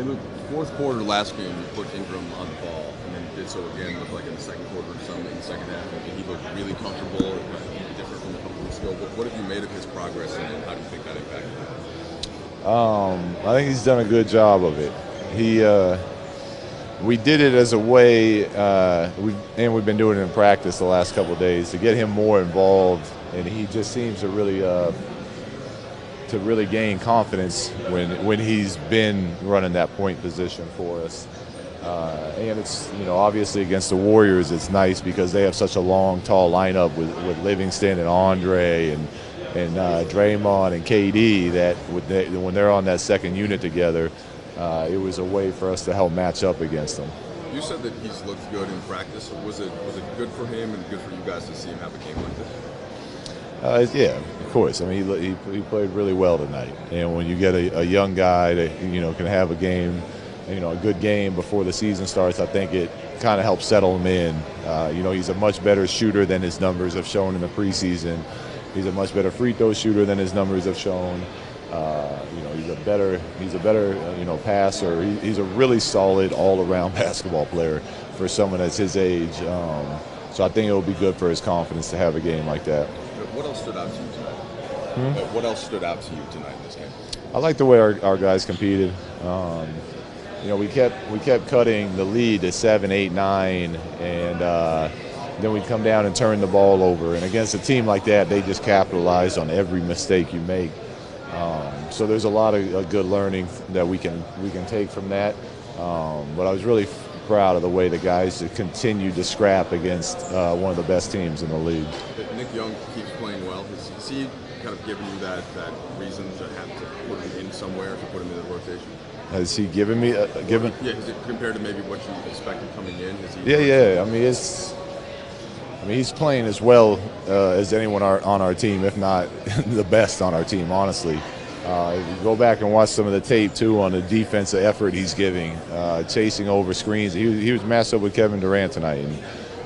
In the fourth quarter last game, you put Ingram on the ball, and then you did so again, looked like in the second quarter or something, in the second half, and he looked really comfortable, different from a couple weeks ago. What have you made of his progress, and how do you think that impacted him? I think he's done a good job of it. We did it as a way, we've been doing it in practice the last couple of days to get him more involved, and he just seems to really gain confidence when he's been running that point position for us. And it's, obviously against the Warriors, it's nice because they have such a long, tall lineup with Livingston and Andre and Draymond and KD that when they're on that second unit together, it was a way for us to help match up against them. You said that he's looked good in practice. Was it good for him and good for you guys to see him have a game like this? Yeah, of course. I mean, he played really well tonight. And when you get a young guy that can have a game, a good game before the season starts, I think it kind of helps settle him in. He's a much better shooter than his numbers have shown in the preseason. He's a much better free throw shooter than his numbers have shown. He's a better passer. He's a really solid all-around basketball player for someone that's his age. So I think it will be good for his confidence to have a game like that. What else stood out to you tonight? What else stood out to you tonight in this game? I like the way our guys competed. We kept cutting the lead to 7, 8, 9, and then we'd come down and turn the ball over. And against a team like that, they just capitalize on every mistake you make. So there's a lot of good learning that we can take from that. But I was really proud of the way the guys continued to scrap against one of the best teams in the league. Nick Young keeps playing well. Has he kind of given you that reason to have to put him in somewhere, to put him in the rotation? Has he given me given? Yeah, compared to maybe what you expected coming in. Yeah. I mean, he's playing as well as anyone on our team, if not the best on our team, honestly. If you go back and watch some of the tape, too, on the defensive effort he's giving, chasing over screens. He was matched up with Kevin Durant tonight, and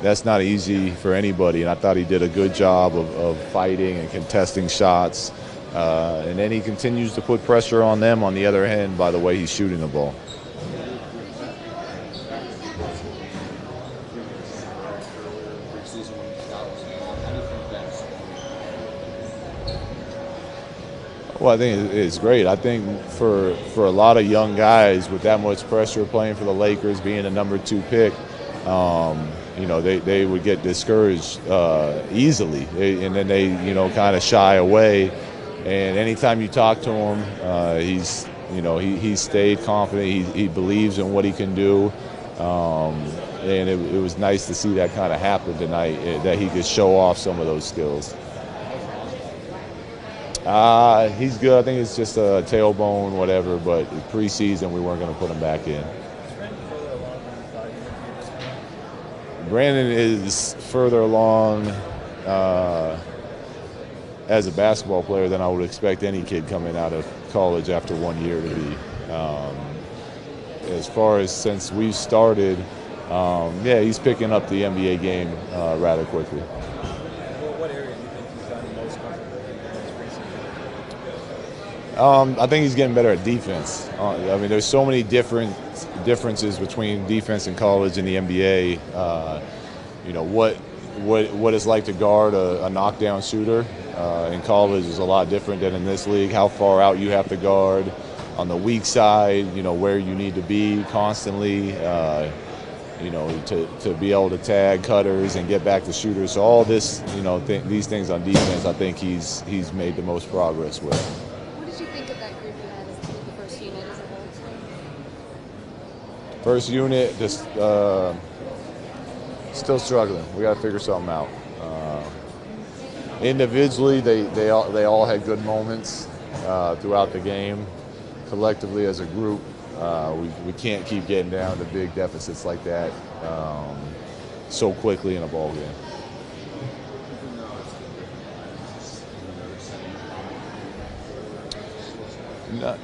that's not easy for anybody. And I thought he did a good job of fighting and contesting shots. And then he continues to put pressure on them on the other end by the way he's shooting the ball. Well, I think it's great. I think for a lot of young guys with that much pressure playing for the Lakers, being a number 2 pick, they would get discouraged easily, and then they kind of shy away. And anytime you talk to him, he stayed confident. He believes in what he can do, and it was nice to see that kind of happen tonight. That he could show off some of those skills. He's good. I think it's just a tailbone, whatever, but preseason we weren't going to put him back in. Brandon is further along as a basketball player than I would expect any kid coming out of college after 1 year to be. As far as since we started, he's picking up the NBA game rather quickly. What area do you think he's gotten the most comfortable in this preseason? I think he's getting better at defense. I mean, there's so many differences between defense in college and the NBA. What it's like to guard a knockdown shooter in college is a lot different than in this league. How far out you have to guard on the weak side, where you need to be constantly, to be able to tag cutters and get back to shooters. So all this, these things on defense, I think he's made the most progress with. What did you think of that group you had as the first unit as a whole? First unit, just still struggling. We got to figure something out. Individually, they all had good moments throughout the game. Collectively, as a group, we can't keep getting down to big deficits like that so quickly in a ball game.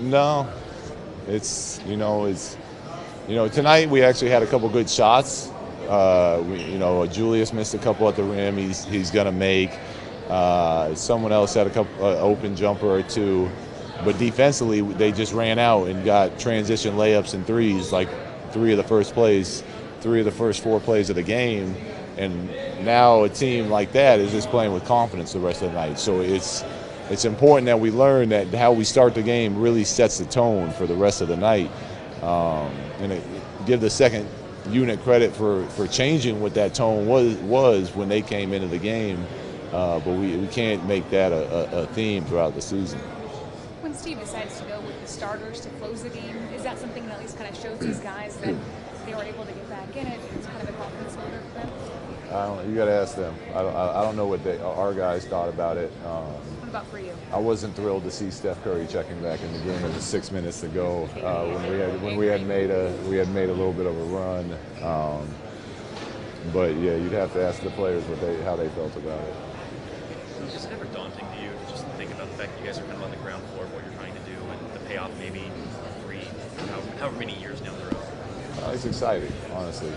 No, tonight we actually had a couple good shots. Julius missed a couple at the rim. He's gonna make. Someone else had a couple open jumper or two. but defensively they just ran out and got transition layups and threes like three of the first 4 plays of the game. And now a team like that is just playing with confidence the rest of the night. So it's important that we learn that how we start the game really sets the tone for the rest of the night. Give the second unit credit for changing what that tone was when they came into the game. But we can't make that a theme throughout the season. When Steve decides to go with the starters to close the game, is that something that at least kind of shows these guys that they were able to get back in it? It's kind of a confidence builder for them? You got to ask them. I don't know what our guys thought about it. What about for you? I wasn't thrilled to see Steph Curry checking back in the game with 6 minutes to go when we had made a little bit of a run. But yeah, you'd have to ask the players how they felt about it. Is it ever daunting to you to just think about the fact that you guys are kind of on the ground floor of what you're trying to do and the payoff maybe 3, however many years down the road? It's exciting, honestly.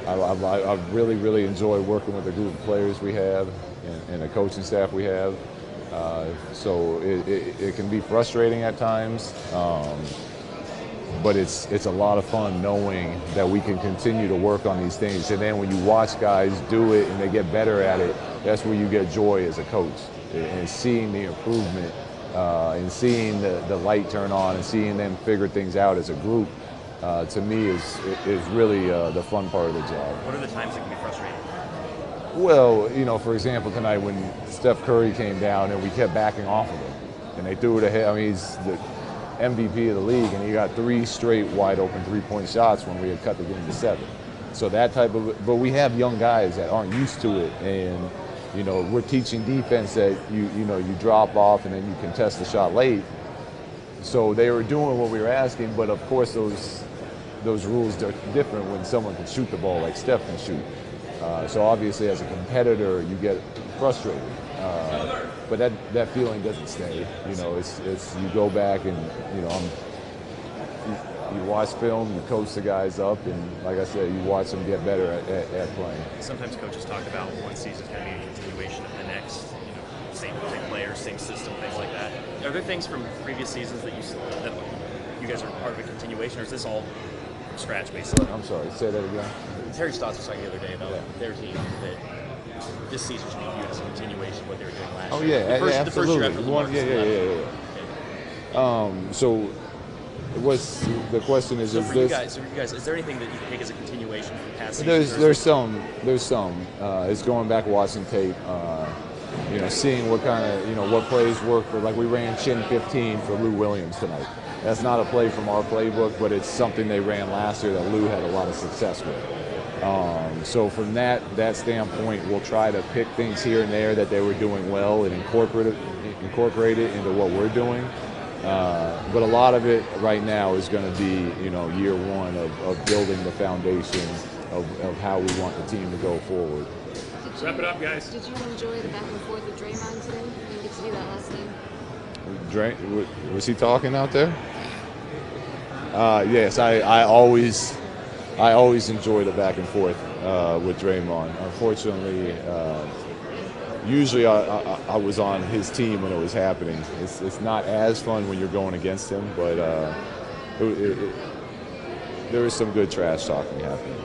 I really, really enjoy working with the group of players we have and the coaching staff we have. So it can be frustrating at times, but it's a lot of fun knowing that we can continue to work on these things. And then when you watch guys do it and they get better at it, that's where you get joy as a coach. And seeing the improvement and seeing the light turn on and seeing them figure things out as a group, to me is really the fun part of the job. What are the times that can be frustrating? Well, for example, tonight when Steph Curry came down and we kept backing off of him and they threw it ahead. I mean, he's the MVP of the league and he got 3 straight wide open 3-point shots when we had cut the game to 7. So that type of, but we have young guys that aren't used to it, and we're teaching defense that you drop off and then you contest the shot late. So they were doing what we were asking, but of course those rules are different when someone can shoot the ball like Steph can shoot. So obviously as a competitor you get frustrated, but that feeling doesn't stay. It's you go back and you watch film, you coach the guys up, and like I said, you watch them get better at playing. Sometimes coaches talk about one season is going to be a continuation of the next. Same players, same system, things like that. Are there things from previous seasons that you guys are part of a continuation, or is this all from scratch, basically? I'm sorry, say that again. Terry Stotts was talking the other day about their team that this season should be viewed as a continuation of what they were doing last year. Oh yeah, the absolutely. first year after Lamarcus left. So what's the question is? So for you guys, is there anything that you take as a continuation from past There's seasons? some. It's going back watching tape. Seeing what kind of what plays work for. Like we ran chin 15 for Lou Williams tonight. That's not a play from our playbook, but it's something they ran last year that Lou had a lot of success with. So from that standpoint, we'll try to pick things here and there that they were doing well and incorporate it into what we're doing. But a lot of it right now is going to be year one of building the foundation of how we want the team to go forward. Wrap it up, guys. Did you enjoy the back and forth with Draymond today? You didn't get to do that last game. Was he talking out there? Yes, I always enjoy the back and forth with Draymond. Unfortunately, usually I was on his team when it was happening. It's not as fun when you're going against him, but there was some good trash talking happening.